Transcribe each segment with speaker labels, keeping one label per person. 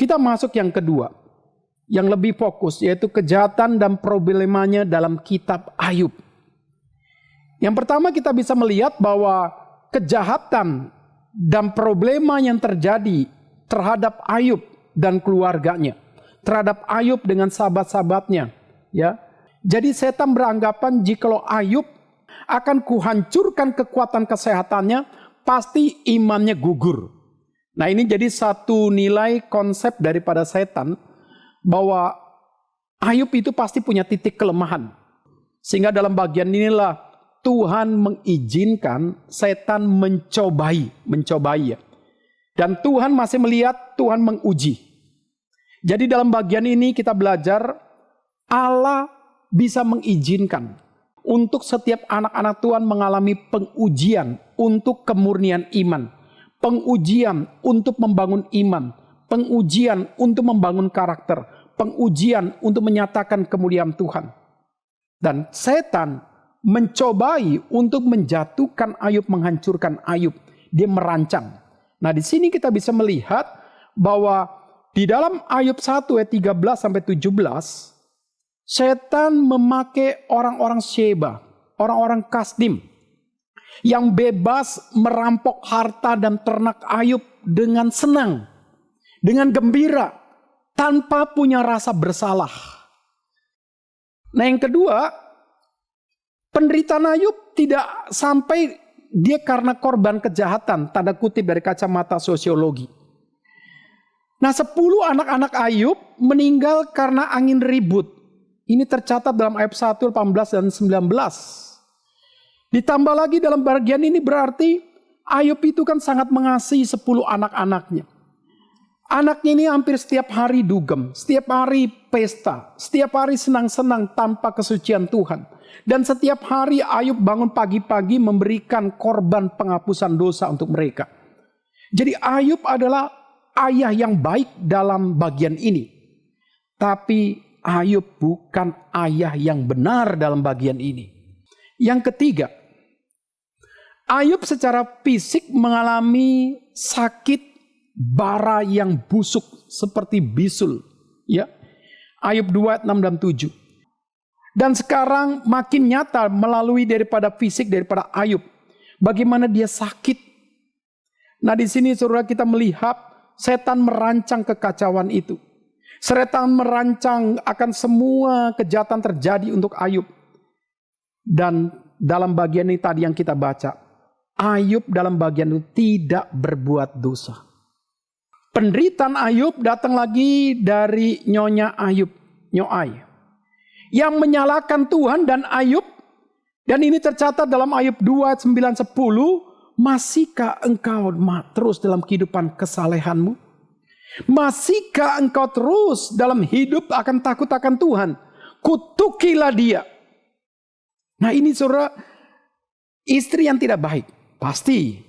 Speaker 1: Kita masuk yang kedua, yang lebih fokus, yaitu kejahatan dan problemanya dalam kitab Ayub. Yang pertama kita bisa melihat bahwa kejahatan dan problema yang terjadi terhadap Ayub dan keluarganya, terhadap Ayub dengan sahabat-sahabatnya, ya. Jadi setan beranggapan jikalau Ayub akan kuhancurkan kekuatan kesehatannya, pasti imannya gugur. Nah, ini jadi satu nilai konsep daripada setan, bahwa Ayub itu pasti punya titik kelemahan. Sehingga dalam bagian inilah Tuhan mengizinkan setan mencobai ya. Dan Tuhan masih melihat, Tuhan menguji. Jadi dalam bagian ini kita belajar Allah bisa mengizinkan untuk setiap anak-anak Tuhan mengalami pengujian untuk kemurnian iman. Pengujian untuk membangun iman. Pengujian untuk membangun karakter. Pengujian untuk menyatakan kemuliaan Tuhan. Dan setan mencobai untuk menjatuhkan Ayub, menghancurkan Ayub. Dia merancang. Nah, di sini kita bisa melihat bahwa di dalam Ayub 1 ayat 13 sampai 17, setan memakai orang-orang Sheba, orang-orang Kasdim, yang bebas merampok harta dan ternak Ayub dengan senang, dengan gembira, tanpa punya rasa bersalah. Nah, yang kedua, penderitaan Ayub tidak sampai dia karena korban kejahatan, tanda kutip dari kacamata sosiologi. Nah, 10 anak-anak Ayub meninggal karena angin ribut. Ini tercatat dalam ayat 1, 18 dan 19. Ditambah lagi dalam bagian ini berarti Ayub itu kan sangat mengasihi 10 anak-anaknya. Anaknya ini hampir setiap hari dugem, setiap hari pesta, setiap hari senang-senang tanpa kesucian Tuhan. Dan setiap hari Ayub bangun pagi-pagi memberikan korban penghapusan dosa untuk mereka. Jadi Ayub adalah ayah yang baik dalam bagian ini. Tapi Ayub bukan ayah yang benar dalam bagian ini. Yang ketiga, Ayub secara fisik mengalami sakit bara yang busuk seperti bisul. Ya, Ayub 2, 6 dan 7. Dan sekarang makin nyata melalui daripada fisik daripada Ayub. Bagaimana dia sakit. Nah, di sini saudara kita melihat setan merancang kekacauan itu. Setan merancang akan semua kejahatan terjadi untuk Ayub. Dan dalam bagian ini tadi yang kita baca, Ayub dalam bagian itu tidak berbuat dosa. Penderitaan Ayub datang lagi dari nyonya Ayub, Nyoai, yang menyalahkan Tuhan dan Ayub. Dan ini tercatat dalam Ayub 2, 9, 10. Masihkah engkau terus dalam kehidupan kesalehanmu? Masihkah engkau terus dalam hidup akan takut akan Tuhan? Kutukilah dia. Nah, ini saudara, istri yang tidak baik. Pasti.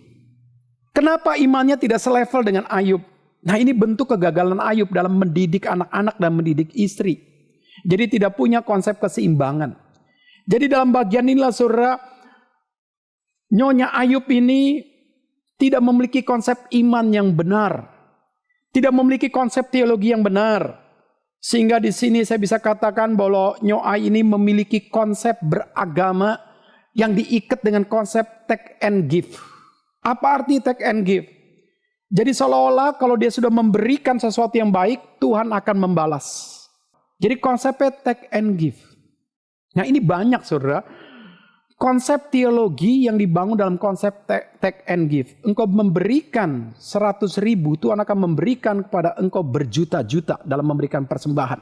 Speaker 1: Kenapa imannya tidak selevel dengan Ayub? Nah, ini bentuk kegagalan Ayub dalam mendidik anak-anak dan mendidik istri. Jadi tidak punya konsep keseimbangan. Jadi dalam bagian inilah saudara, nyonya Ayub ini tidak memiliki konsep iman yang benar. Tidak memiliki konsep teologi yang benar. Sehingga di sini saya bisa katakan bahwa Nyoai ini memiliki konsep beragama yang diikat dengan konsep take and give. Apa arti take and give? Jadi seolah-olah kalau dia sudah memberikan sesuatu yang baik, Tuhan akan membalas. Jadi konsepnya take and give. Nah, ini banyak saudara. Konsep teologi yang dibangun dalam konsep take and give. Engkau memberikan 100.000, Tuhan akan memberikan kepada engkau berjuta-juta dalam memberikan persembahan.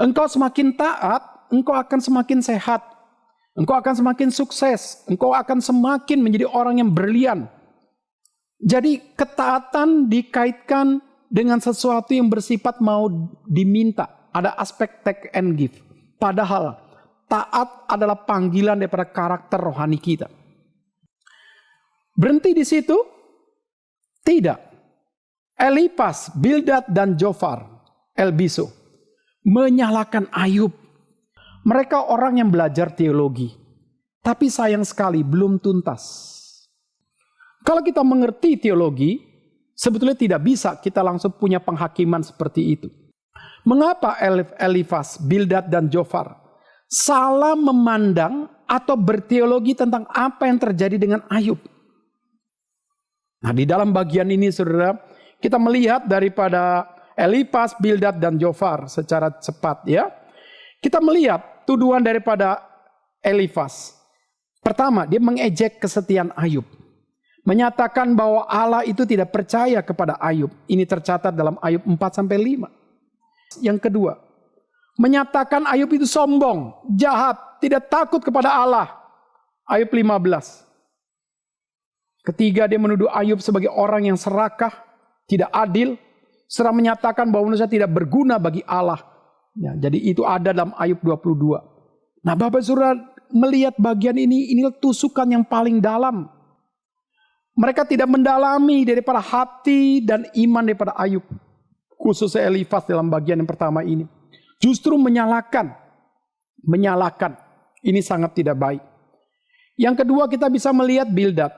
Speaker 1: Engkau semakin taat, engkau akan semakin sehat. Engkau akan semakin sukses. Engkau akan semakin menjadi orang yang berlian. Jadi ketaatan dikaitkan dengan sesuatu yang bersifat mau diminta. Ada aspek take and give. Padahal taat adalah panggilan daripada karakter rohani kita. Berhenti di situ? Tidak. Elipas, Bildad, dan Jofar, Elbiso, menyalahkan Ayub. Mereka orang yang belajar teologi. Tapi sayang sekali belum tuntas. Kalau kita mengerti teologi, Sebetulnya tidak bisa kita langsung punya penghakiman seperti itu. Mengapa Elifas, Bildad, dan Zofar salah memandang atau berteologi tentang apa yang terjadi dengan Ayub? Nah, di dalam bagian ini saudara, kita melihat daripada Elifas, Bildad, dan Zofar secara cepat ya. Kita melihat tuduhan daripada Elifas. Pertama, dia mengejek kesetiaan Ayub. Menyatakan bahwa Allah itu tidak percaya kepada Ayub. Ini tercatat dalam Ayub 4-5. Yang kedua, menyatakan Ayub itu sombong, jahat, tidak takut kepada Allah. Ayub 15. Ketiga, dia menuduh Ayub sebagai orang yang serakah, tidak adil, serta menyatakan bahwa manusia tidak berguna bagi Allah. Ya, jadi itu ada dalam Ayub 22. Nah, Bapak Saudara melihat bagian ini tusukan yang paling dalam. Mereka tidak mendalami daripada hati dan iman daripada Ayub. Khususnya Elifas dalam bagian yang pertama ini. Justru menyalahkan. Ini sangat tidak baik. Yang kedua kita bisa melihat Bildad.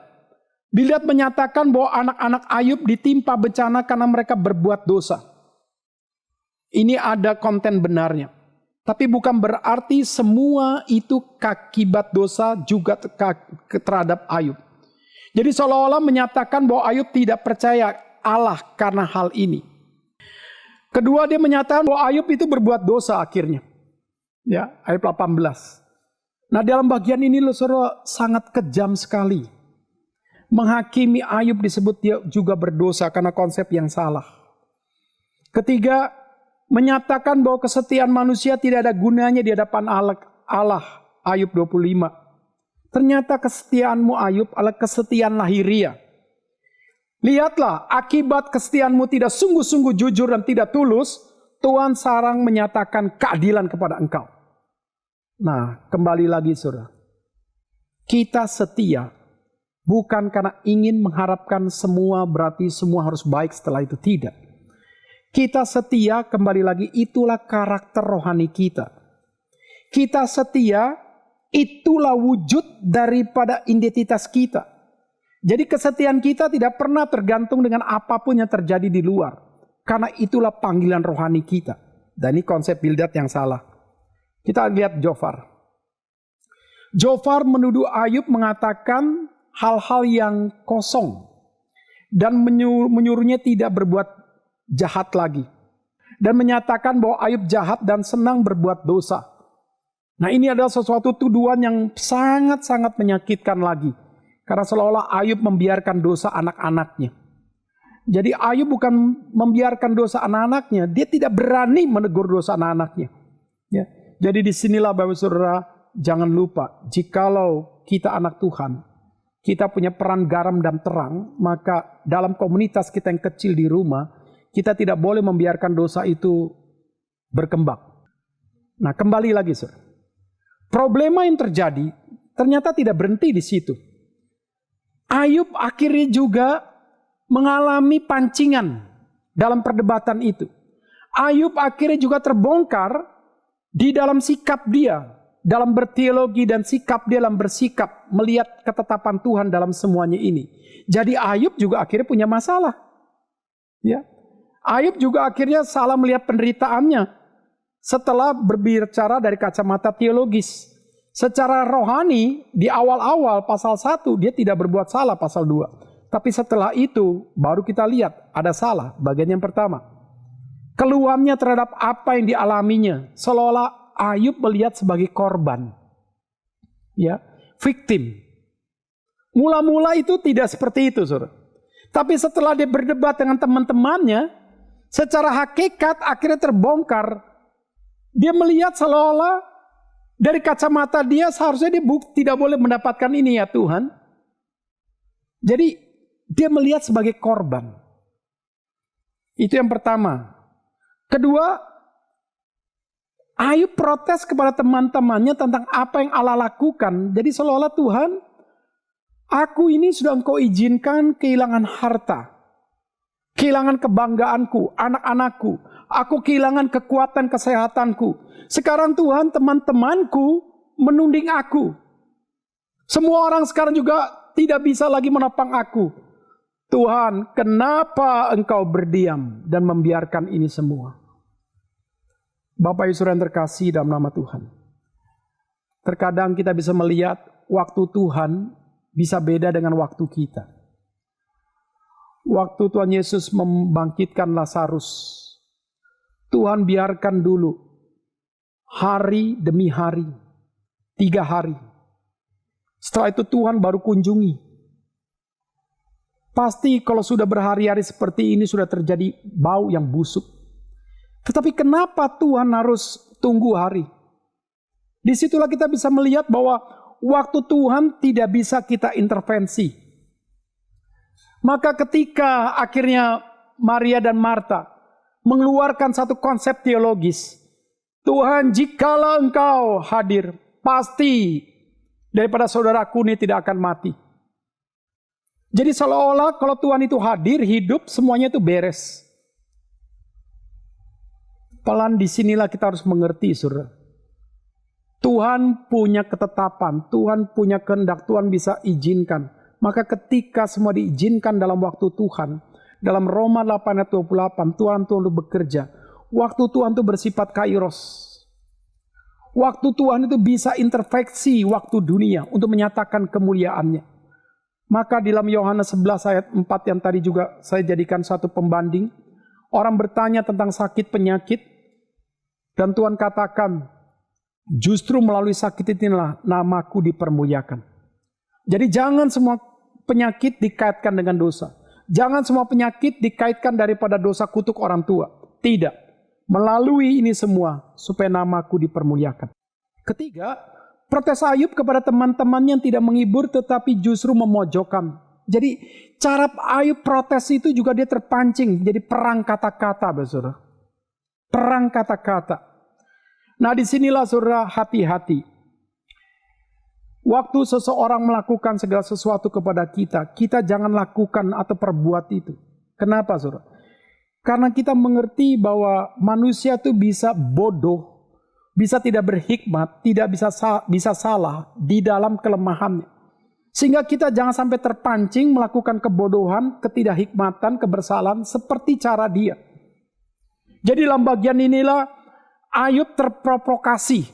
Speaker 1: Bildad menyatakan bahwa anak-anak Ayub ditimpa bencana karena mereka berbuat dosa. Ini ada konten benarnya. Tapi bukan berarti semua itu akibat dosa juga terhadap Ayub. Jadi seolah-olah menyatakan bahwa Ayub tidak percaya Allah karena hal ini. Kedua, dia menyatakan bahwa Ayub itu berbuat dosa akhirnya. Ya, Ayub 18. Nah, dalam bagian ini saudara sangat kejam sekali. Menghakimi Ayub disebut dia juga berdosa karena konsep yang salah. Ketiga, menyatakan bahwa kesetiaan manusia tidak ada gunanya di hadapan Allah. Ayub 25. Ternyata kesetiaanmu Ayub adalah kesetiaan lahiriah. Lihatlah, akibat kesetiaanmu tidak sungguh-sungguh jujur dan tidak tulus, Tuhan sarang menyatakan keadilan kepada engkau. Nah, kembali lagi saudara. Kita setia bukan karena ingin mengharapkan semua berarti semua harus baik setelah itu. Tidak. Kita setia, kembali lagi, itulah karakter rohani kita. Kita setia, itulah wujud daripada identitas kita. Jadi kesetiaan kita tidak pernah tergantung dengan apapun yang terjadi di luar. Karena itulah panggilan rohani kita. Dan ini konsep Bildad yang salah. Kita lihat Zofar. Zofar menuduh Ayub mengatakan hal-hal yang kosong. Dan menyuruhnya tidak berbuat jahat lagi. Dan menyatakan bahwa Ayub jahat dan senang berbuat dosa. Nah, ini adalah sesuatu tuduhan yang sangat-sangat menyakitkan lagi. Karena seolah-olah Ayub membiarkan dosa anak-anaknya. Jadi Ayub bukan membiarkan dosa anak-anaknya. Dia tidak berani menegur dosa anak-anaknya. Ya. Jadi disinilah Bapak Saudara, jangan lupa. Jikalau kita anak Tuhan, kita punya peran garam dan terang. Maka dalam komunitas kita yang kecil di rumah, kita tidak boleh membiarkan dosa itu berkembang. Nah, kembali lagi Saudara. Problema yang terjadi ternyata tidak berhenti di situ. Ayub akhirnya juga mengalami pancingan dalam perdebatan itu. Ayub akhirnya juga terbongkar di dalam sikap dia, dalam berteologi dan sikap dia dalam bersikap melihat ketetapan Tuhan dalam semuanya ini. Jadi Ayub juga akhirnya punya masalah. Ya. Ayub juga akhirnya salah melihat penderitaannya. Setelah berbicara dari kacamata teologis. Secara rohani, di awal-awal pasal 1, dia tidak berbuat salah pasal 2. Tapi setelah itu, baru kita lihat ada salah. Bagian yang pertama. Keluhannya terhadap apa yang dialaminya. Seolah-olah Ayub melihat sebagai korban. Ya, victim. Mula-mula itu tidak seperti itu, saudara. Tapi setelah dia berdebat dengan teman-temannya, secara hakikat akhirnya terbongkar. Dia melihat seolah-olah dari kacamata dia seharusnya dia tidak boleh mendapatkan ini ya Tuhan. Jadi dia melihat sebagai korban. Itu yang pertama. Kedua, Ayub protes kepada teman-temannya tentang apa yang Allah lakukan. Jadi seolah-olah Tuhan, aku ini sudah Engkau izinkan kehilangan harta. Kehilangan kebanggaanku, anak-anakku. Aku kehilangan kekuatan kesehatanku. Sekarang Tuhan, teman-temanku menunding aku. Semua orang sekarang juga tidak bisa lagi menopang aku. Tuhan, kenapa Engkau berdiam dan membiarkan ini semua? Bapak Ibu Saudara yang terkasih dalam nama Tuhan. Terkadang kita bisa melihat waktu Tuhan bisa beda dengan waktu kita. Waktu Tuhan Yesus membangkitkan Lazarus, Tuhan biarkan dulu hari demi hari, 3 hari. Setelah itu Tuhan baru kunjungi. Pasti kalau sudah berhari-hari seperti ini sudah terjadi bau yang busuk. Tetapi kenapa Tuhan harus tunggu hari? Disitulah kita bisa melihat bahwa waktu Tuhan tidak bisa kita intervensi. Maka ketika akhirnya Maria dan Marta mengeluarkan satu konsep teologis, Tuhan, jikalau Engkau hadir, pasti daripada saudaraku ini tidak akan mati. Jadi seolah-olah kalau Tuhan itu hadir, hidup, semuanya itu beres. Pelan disinilah kita harus mengerti, saudara. Tuhan punya ketetapan, Tuhan punya kehendak, Tuhan bisa izinkan. Maka ketika semua diizinkan dalam waktu Tuhan, dalam Roma 8 ayat 28, Tuhan untuk bekerja. Waktu Tuhan itu bersifat kairos. Waktu Tuhan itu bisa intervensi waktu dunia untuk menyatakan kemuliaannya. Maka dalam Yohanes 11 ayat 4 yang tadi juga saya jadikan satu pembanding. Orang bertanya tentang sakit penyakit. Dan Tuhan katakan, justru melalui sakit inilah namaku dipermuliakan. Jadi jangan semua penyakit dikaitkan dengan dosa. Jangan semua penyakit dikaitkan daripada dosa kutuk orang tua. Tidak. Melalui ini semua supaya namaku dipermuliakan. Ketiga, protes Ayub kepada teman-teman yang tidak menghibur tetapi justru memojokkan. Jadi cara Ayub protes itu juga dia terpancing jadi perang kata-kata, saudara. Perang kata-kata. Nah disinilah saudara hati-hati. Waktu seseorang melakukan segala sesuatu kepada kita, kita jangan lakukan atau perbuat itu. Kenapa saudara? Karena kita mengerti bahwa manusia itu bisa bodoh, bisa tidak berhikmat, tidak bisa salah di dalam kelemahannya. Sehingga kita jangan sampai terpancing melakukan kebodohan, ketidakhikmatan, kebersalahan seperti cara dia. Jadi dalam bagian inilah Ayub terprovokasi.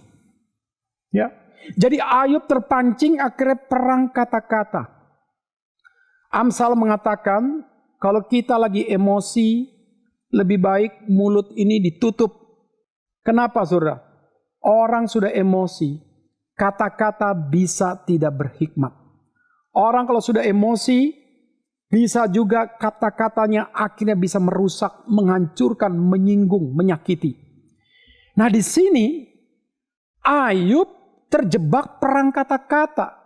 Speaker 1: Ya. Jadi Ayub terpancing akhirnya perang kata-kata. Amsal mengatakan kalau kita lagi emosi, lebih baik mulut ini ditutup. Kenapa saudara? Orang sudah emosi, kata-kata bisa tidak berhikmat. Orang kalau sudah emosi, bisa juga kata-katanya akhirnya bisa merusak, menghancurkan, menyinggung, menyakiti. Nah di sini Ayub terjebak perang kata-kata.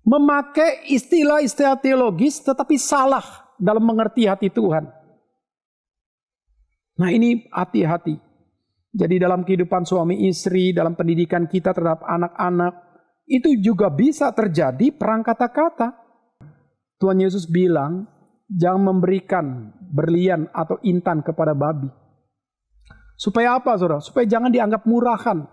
Speaker 1: Memakai istilah-istilah teologis tetapi salah dalam mengerti hati Tuhan. Nah ini hati-hati. Jadi dalam kehidupan suami istri, dalam pendidikan kita terhadap anak-anak, itu juga bisa terjadi perang kata-kata. Tuhan Yesus bilang, jangan memberikan berlian atau intan kepada babi. Supaya apa saudara? Supaya jangan dianggap murahan.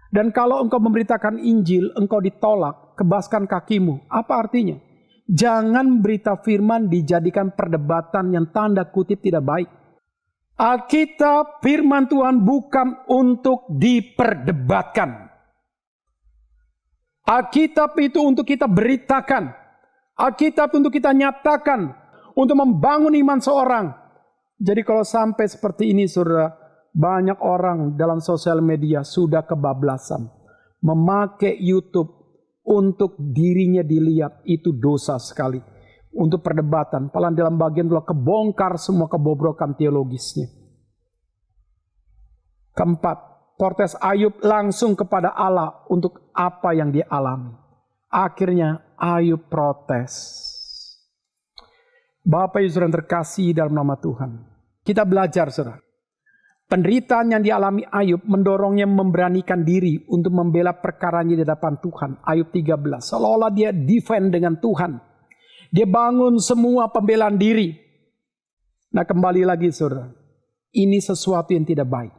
Speaker 1: Dan kalau engkau memberitakan Injil, engkau ditolak, kebaskan kakimu. Apa artinya? Jangan berita firman dijadikan perdebatan yang tanda kutip tidak baik. Alkitab firman Tuhan bukan untuk diperdebatkan. Alkitab itu untuk kita beritakan. Alkitab untuk kita nyatakan. Untuk membangun iman seorang. Jadi kalau sampai seperti ini saudara. Banyak orang dalam sosial media sudah kebablasan. Memakai YouTube untuk dirinya dilihat. Itu dosa sekali. Untuk perdebatan. Padahal dalam bagian telah kebongkar semua kebobrokan teologisnya. Keempat, protes Ayub langsung kepada Allah untuk apa yang dia alami. Akhirnya Ayub protes. Bapak Ibu Saudara yang terkasih dalam nama Tuhan. Kita belajar saudara. Penderitaan yang dialami Ayub mendorongnya memberanikan diri untuk membela perkaranya di hadapan Tuhan. Ayub 13. Seolah-olah dia defend dengan Tuhan. Dia bangun semua pembelaan diri. Nah kembali lagi saudara. Ini sesuatu yang tidak baik.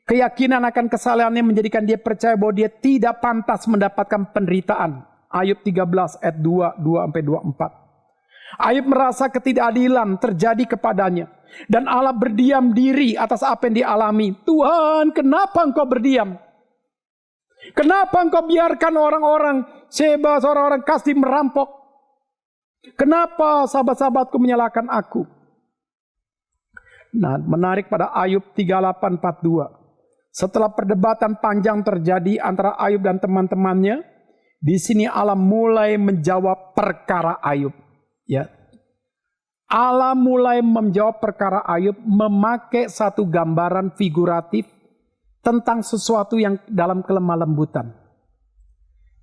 Speaker 1: Keyakinan akan kesalahannya menjadikan dia percaya bahwa dia tidak pantas mendapatkan penderitaan. Ayub 13 ayat 22-24. Ayub merasa ketidakadilan terjadi kepadanya. Dan Allah berdiam diri atas apa yang dialami. Tuhan, kenapa engkau berdiam? Kenapa engkau biarkan orang-orang Sheba, orang-orang Kasdim merampok? Kenapa sahabat-sahabatku menyalahkan aku? Nah, menarik pada Ayub 38:42. Setelah perdebatan panjang terjadi antara Ayub dan teman-temannya, di sini Allah mulai menjawab perkara Ayub. Ya, Allah mulai menjawab perkara Ayub memakai satu gambaran figuratif tentang sesuatu yang dalam kelemah lembutan.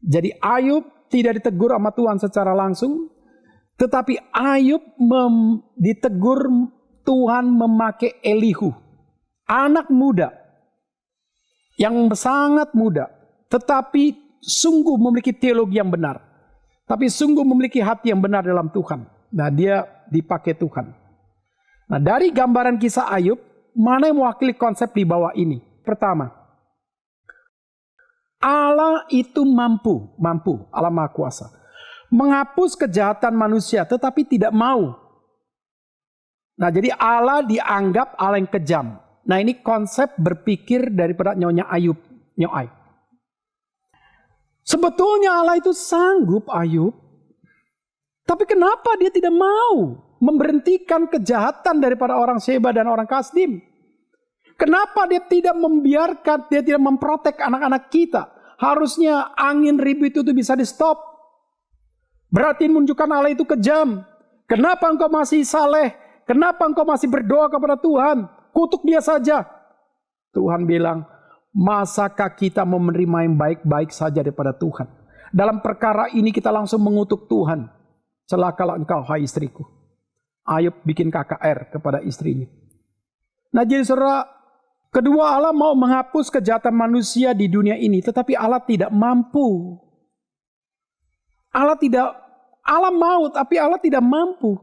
Speaker 1: Jadi Ayub tidak ditegur sama Tuhan secara langsung, tetapi Ayub ditegur Tuhan memakai Elihu, anak muda, yang sangat muda, tetapi sungguh memiliki teologi yang benar, tapi sungguh memiliki hati yang benar dalam Tuhan. Nah, dia dipakai Tuhan. Nah, dari gambaran kisah Ayub, mana yang mewakili konsep di bawah ini? Pertama, Allah itu mampu, Allah Maha Kuasa, menghapus kejahatan manusia, tetapi tidak mau. Nah, jadi Allah dianggap Allah yang kejam. Nah, ini konsep berpikir daripada Nyonya Ayub. Sebetulnya Allah itu sanggup, Ayub. Tapi kenapa dia tidak mau memberhentikan kejahatan daripada orang Sheba dan orang Kasdim? Kenapa dia tidak membiarkan, dia tidak memprotek anak-anak kita? Harusnya angin ribut itu bisa di stop. Berarti menunjukkan Allah itu kejam. Kenapa engkau masih saleh? Kenapa engkau masih berdoa kepada Tuhan? Kutuk dia saja. Tuhan bilang, masakah kita mau menerima yang baik-baik saja daripada Tuhan? Dalam perkara ini kita langsung mengutuk Tuhan. Celakalah engkau, hai istriku. Ayub bikin KKR kepada istrinya. Nah, jadi saudara, kedua, Allah mau menghapus kejahatan manusia di dunia ini, tetapi Allah tidak mampu. Allah mau, tapi Allah tidak mampu.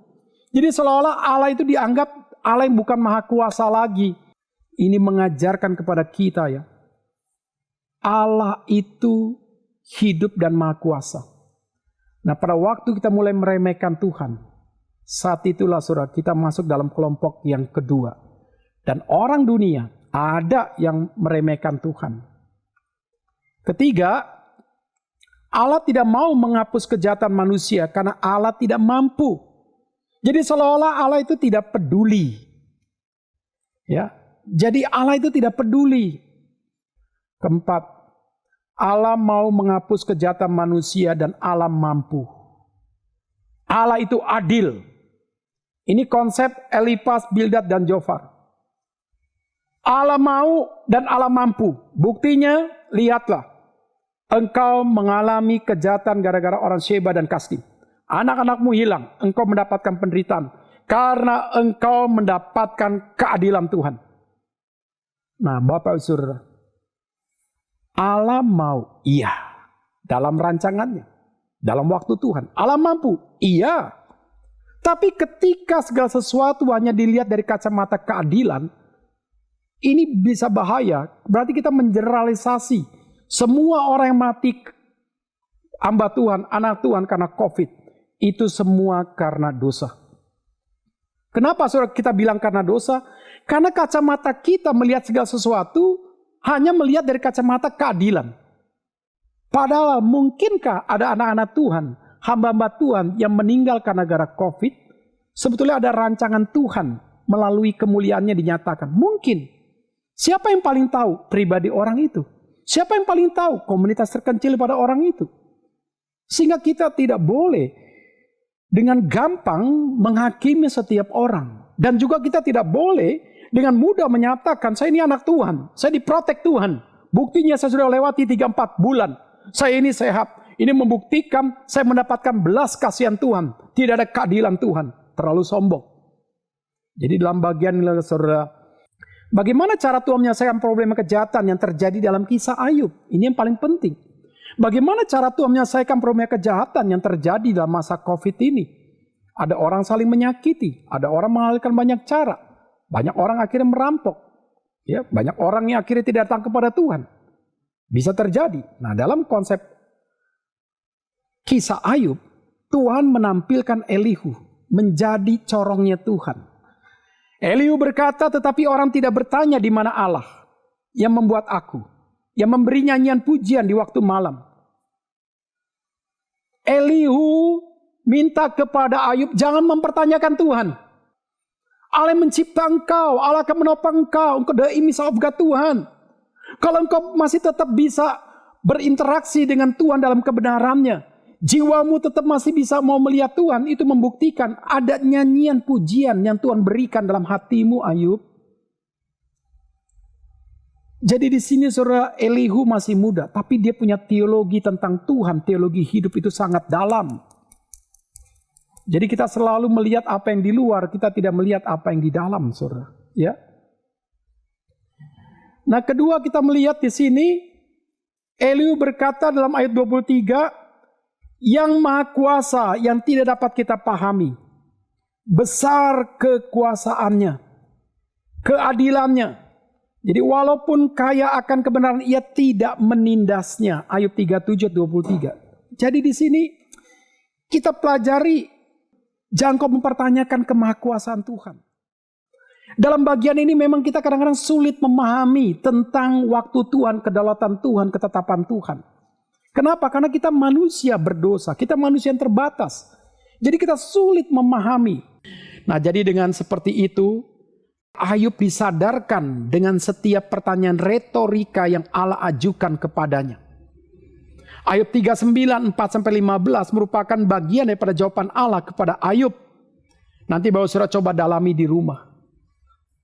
Speaker 1: Jadi seolah-olah Allah itu dianggap Allah yang bukan maha kuasa lagi. Ini mengajarkan kepada kita ya, Allah itu hidup dan maha kuasa. Nah, pada waktu kita mulai meremehkan Tuhan, saat itulah saudara kita masuk dalam kelompok yang kedua. Dan orang dunia ada yang meremehkan Tuhan. Ketiga, Allah tidak mau menghapus kejahatan manusia karena Allah tidak mampu. Jadi seolah-olah Allah itu tidak peduli. Ya, jadi Allah itu tidak peduli. Keempat, Allah mau menghapus kejahatan manusia dan Allah mampu. Allah itu adil. Ini konsep Elifas, Bildad, dan Zofar. Allah mau dan Allah mampu. Buktinya, lihatlah. Engkau mengalami kejahatan gara-gara orang Sheba dan Kasdim. Anak-anakmu hilang, engkau mendapatkan penderitaan. Karena engkau mendapatkan keadilan Tuhan. Nah, Bapak Saudara, Allah mau, iya, dalam rancangannya, dalam waktu Tuhan. Allah mampu, iya. Tapi ketika segala sesuatu hanya dilihat dari kacamata keadilan, ini bisa bahaya. Berarti kita mengeneralisasi semua orang yang mati, hamba Tuhan, anak Tuhan karena COVID, itu semua karena dosa. Kenapa saudara kita bilang karena dosa? Karena kacamata kita melihat segala sesuatu hanya melihat dari kacamata keadilan. Padahal mungkinkah ada anak-anak Tuhan, hamba-hamba Tuhan yang meninggal karena gara COVID? Sebetulnya ada rancangan Tuhan melalui kemuliaannya dinyatakan. Mungkin. Siapa yang paling tahu pribadi orang itu? Siapa yang paling tahu komunitas terkecil pada orang itu? Sehingga kita tidak boleh dengan gampang menghakimi setiap orang. Dan juga kita tidak boleh dengan mudah menyatakan, saya ini anak Tuhan, saya diprotek Tuhan. Buktinya saya sudah lewati 3-4 bulan. Saya ini sehat. Ini membuktikan saya mendapatkan belas kasihan Tuhan. Tidak ada keadilan Tuhan. Terlalu sombong. Jadi dalam bagian saudara, bagaimana cara Tuhan menyelesaikan problema kejahatan yang terjadi dalam kisah Ayub? Ini yang paling penting. Bagaimana cara Tuhan menyelesaikan problema kejahatan yang terjadi dalam masa COVID ini? Ada orang saling menyakiti. Ada orang menghalalkan banyak cara. Banyak orang akhirnya merampok. Ya, banyak orang yang akhirnya tidak datang kepada Tuhan. Bisa terjadi. Nah, dalam konsep kisah Ayub, Tuhan menampilkan Elihu. menjadi corongnya Tuhan. Elihu berkata, tetapi orang tidak bertanya di mana Allah yang membuat aku, yang memberi nyanyian pujian di waktu malam. Elihu minta kepada Ayub, jangan mempertanyakan Tuhan. Allah yang mencipta engkau, Allah akan menopang engkau the image of God Tuhan. Kalau engkau masih tetap bisa berinteraksi dengan Tuhan dalam kebenarannya, jiwamu tetap masih bisa mau melihat Tuhan, itu membuktikan ada nyanyian pujian yang Tuhan berikan dalam hatimu, Ayub. Jadi di sini saudara, Elihu masih muda, tapi dia punya teologi tentang Tuhan, teologi hidup itu sangat dalam. Jadi kita selalu melihat apa yang di luar, kita tidak melihat apa yang di dalam, saudara. Ya. Nah, kedua kita melihat di sini, Elihu berkata dalam ayat 23, yang maha kuasa yang tidak dapat kita pahami, besar kekuasaannya, keadilannya. Jadi walaupun kaya akan kebenaran, ia tidak menindasnya. Ayub 37:23. Jadi di sini kita pelajari, jangan kau mempertanyakan kemahakuasaan Tuhan. Dalam bagian ini memang kita kadang-kadang sulit memahami tentang waktu Tuhan, kedaulatan Tuhan, ketetapan Tuhan. Kenapa? Karena kita manusia berdosa, kita manusia yang terbatas. Jadi kita sulit memahami. Nah, jadi dengan seperti itu, Ayub disadarkan dengan setiap pertanyaan retorika yang Allah ajukan kepadanya. Ayub 39, 4-15 merupakan bagian daripada jawaban Allah kepada Ayub. Nanti Bapak Saudara coba dalami di rumah.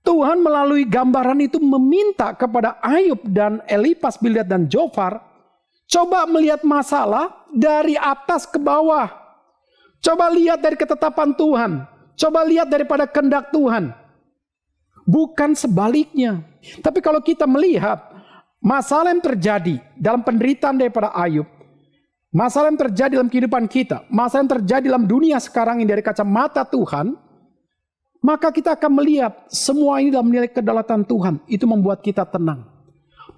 Speaker 1: Tuhan melalui gambaran itu meminta kepada Ayub dan Elipas, Bildad dan Zofar, coba melihat masalah dari atas ke bawah. Coba lihat dari ketetapan Tuhan. Coba lihat daripada kehendak Tuhan. Bukan sebaliknya. Tapi kalau kita melihat masalah yang terjadi dalam penderitaan daripada Ayub, masalah yang terjadi dalam kehidupan kita, masalah yang terjadi dalam dunia sekarang ini dari kacamata Tuhan, maka kita akan melihat semua ini dalam nilai kedaulatan Tuhan. Itu membuat kita tenang.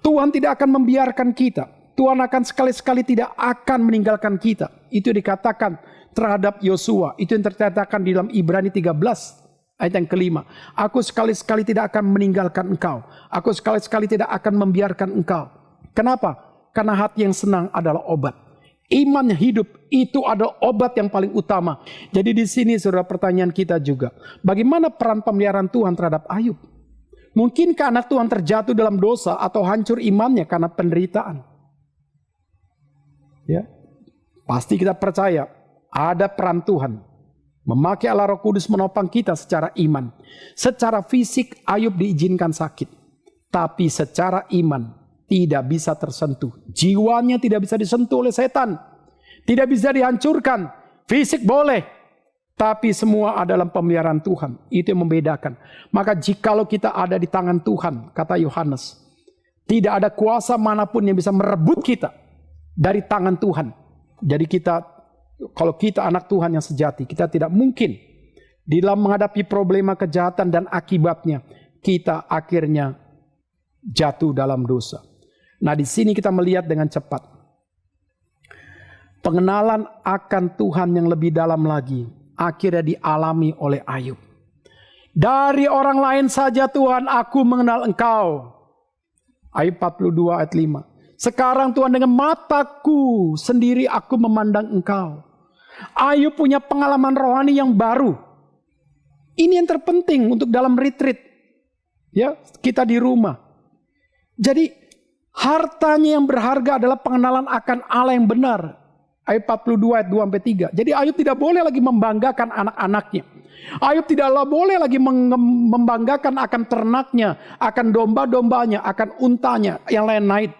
Speaker 1: Tuhan tidak akan membiarkan kita. Tuhan akan sekali-sekali tidak akan meninggalkan kita. Itu dikatakan terhadap Yosua. Itu yang terkatakan di dalam Ibrani 13. Ayat yang kelima, aku sekali-sekali tidak akan meninggalkan engkau. Aku sekali-sekali tidak akan membiarkan engkau. Kenapa? Karena hati yang senang adalah obat. Iman hidup itu adalah obat yang paling utama. Jadi di sini saudara, pertanyaan kita juga, bagaimana peran pemeliharaan Tuhan terhadap Ayub? Mungkinkah anak Tuhan terjatuh dalam dosa atau hancur imannya karena penderitaan? Ya, pasti kita percaya ada peran Tuhan. Memakai Allah Roh Kudus menopang kita secara iman. Secara fisik Ayub diizinkan sakit. Tapi secara iman tidak bisa tersentuh. Jiwanya tidak bisa disentuh oleh setan. Tidak bisa dihancurkan. Fisik boleh. Tapi semua adalah pemeliharaan Tuhan. Itu yang membedakan. Maka jikalau kita ada di tangan Tuhan, kata Yohanes, tidak ada kuasa manapun yang bisa merebut kita dari tangan Tuhan. Jadi kalau kita anak Tuhan yang sejati, kita tidak mungkin di dalam menghadapi problema kejahatan dan akibatnya, kita akhirnya jatuh dalam dosa. Nah, di sini kita melihat dengan cepat pengenalan akan Tuhan yang lebih dalam lagi akhirnya dialami oleh Ayub. Dari orang lain saja Tuhan, aku mengenal engkau. Ayub 42 ayat 5. Sekarang Tuhan, dengan mataku sendiri aku memandang engkau. Ayub punya pengalaman rohani yang baru. Ini yang terpenting untuk dalam retreat. Ya, kita di rumah. Jadi hartanya yang berharga adalah pengenalan akan Allah yang benar. Ayub 42 ayat 2-3. Jadi Ayub tidak boleh lagi membanggakan anak-anaknya. Ayub tidaklah boleh lagi membanggakan akan ternaknya, akan domba-dombanya, akan untanya, yang lain-lain.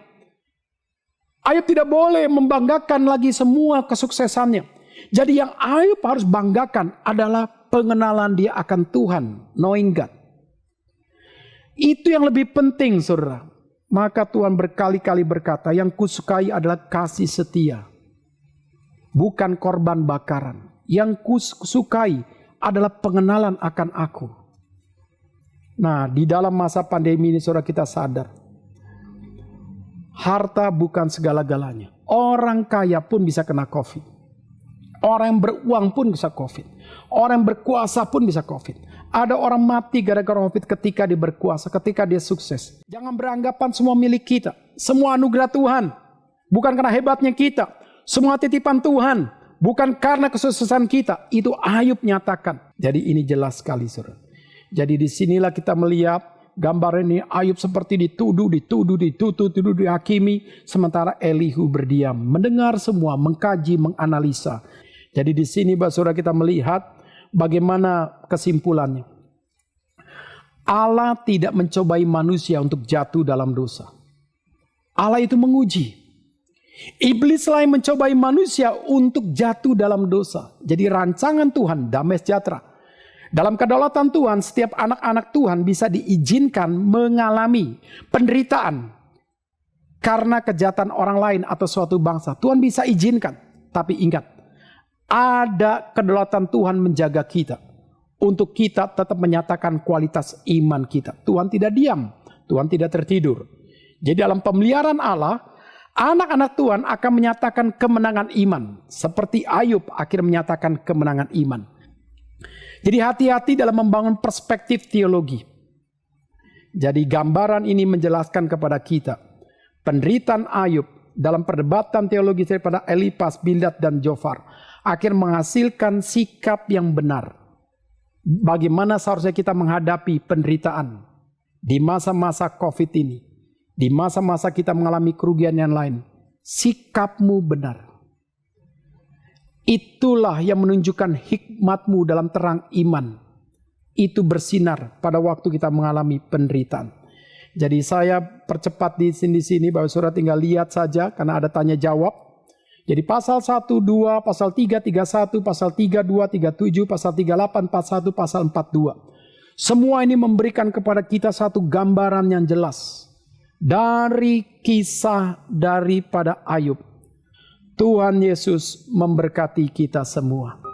Speaker 1: Ayub tidak boleh membanggakan lagi semua kesuksesannya. Jadi yang Ayub harus banggakan adalah pengenalan dia akan Tuhan, knowing God. Itu yang lebih penting, saudara. Maka Tuhan berkali-kali berkata, yang kusukai adalah kasih setia, bukan korban bakaran. Yang kusukai adalah pengenalan akan aku. Nah, di dalam masa pandemi ini saudara, kita sadar, harta bukan segala-galanya. Orang kaya pun bisa kena COVID. Orang yang beruang pun bisa COVID. Orang yang berkuasa pun bisa COVID. Ada orang mati gara-gara COVID ketika dia berkuasa, ketika dia sukses. Jangan beranggapan semua milik kita. Semua anugerah Tuhan. Bukan karena hebatnya kita. Semua titipan Tuhan. Bukan karena kesuksesan kita. Itu Ayub nyatakan. Jadi ini jelas sekali, saudara. Jadi disinilah kita melihat gambar ini, Ayub seperti dituduh, dihakimi. Sementara Elihu berdiam, mendengar semua, mengkaji, menganalisa. Jadi di sini saudara kita melihat bagaimana kesimpulannya. Allah tidak mencobai manusia untuk jatuh dalam dosa. Allah itu menguji. Iblislah yang mencobai manusia untuk jatuh dalam dosa. Jadi rancangan Tuhan damai sejahtera. Dalam kedaulatan Tuhan, setiap anak-anak Tuhan bisa diizinkan mengalami penderitaan karena kejahatan orang lain atau suatu bangsa. Tuhan bisa izinkan. Tapi ingat, ada kedaulatan Tuhan menjaga kita. Untuk kita tetap menyatakan kualitas iman kita. Tuhan tidak diam. Tuhan tidak tertidur. Jadi dalam pemeliharaan Allah, anak-anak Tuhan akan menyatakan kemenangan iman. Seperti Ayub akhirnya menyatakan kemenangan iman. Jadi hati-hati dalam membangun perspektif teologi. Jadi gambaran ini menjelaskan kepada kita. Penderitaan Ayub dalam perdebatan teologi daripada Elipas, Bildad, dan Zofar. Akhirnya menghasilkan sikap yang benar. Bagaimana seharusnya kita menghadapi penderitaan di masa-masa COVID ini. Di masa-masa kita mengalami kerugian yang lain. Sikapmu benar. Itulah yang menunjukkan hikmatmu dalam terang iman. Itu bersinar pada waktu kita mengalami penderitaan. Jadi saya percepat di sini Bapak Saudara tinggal lihat saja karena ada tanya jawab. Jadi pasal 1, 2, pasal 3, 31, pasal 32, 37, pasal 38, 41, pasal 42. Semua ini memberikan kepada kita satu gambaran yang jelas. Dari kisah daripada Ayub. Tuhan Yesus memberkati kita semua.